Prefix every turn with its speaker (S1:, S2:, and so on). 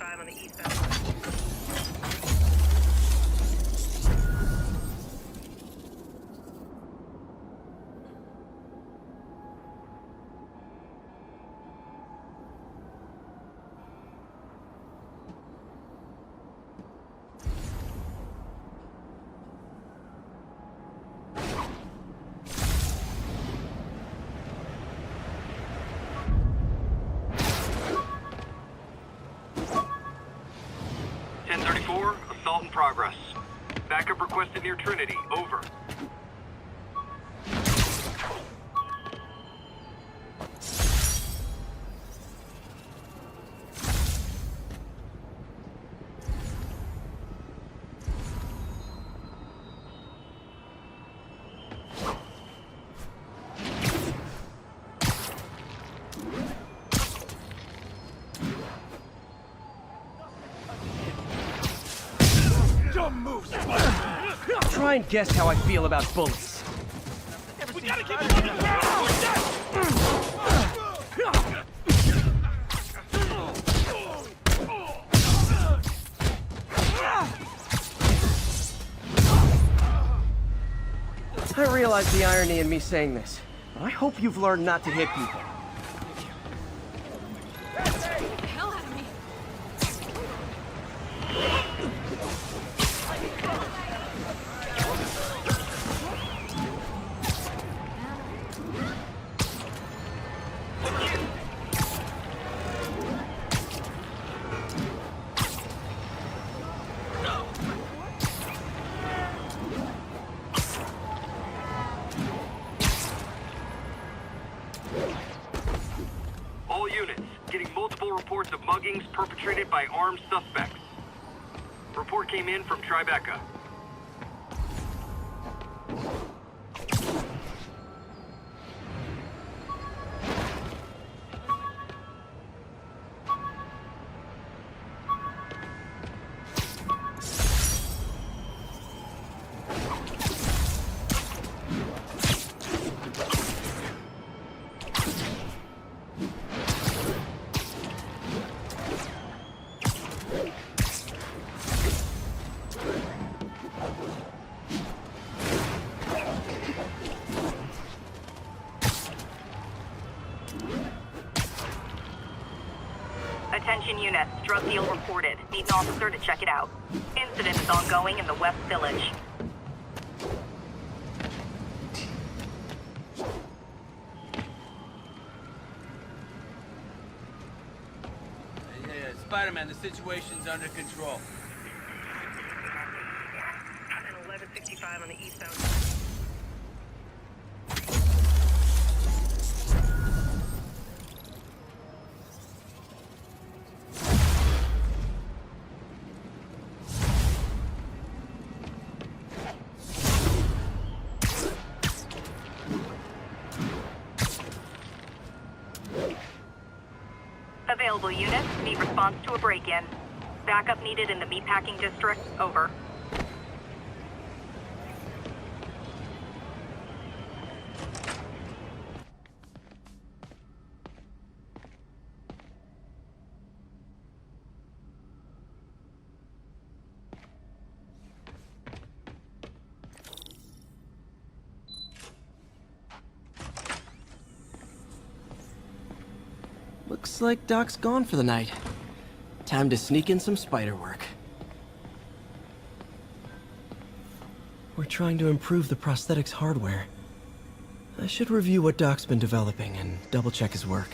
S1: 1155 on the eastbound.
S2: Assault in progress. Backup requested near Trinity. Over.
S3: Try and guess how I feel about bullets.
S4: We gotta keep it on the ground!
S3: I realize the irony in me saying this, but I hope you've learned not to hit people.
S5: The hell out of me.
S2: All units, getting multiple reports of muggings perpetrated by armed suspects. Report came in from Tribeca.
S1: Attention units, drug deal reported. Need an officer to check it out. Incident is ongoing in the West Village.
S4: Yeah, Spider-Man, the situation's under control.
S1: And 1165 on the eastbound. Available units, need response to a break-in. Backup needed in the meatpacking district. Over.
S3: Looks like Doc's gone for the night. Time to sneak in some spider work. We're trying to improve the prosthetics hardware. I should review what Doc's been developing and double-check his work.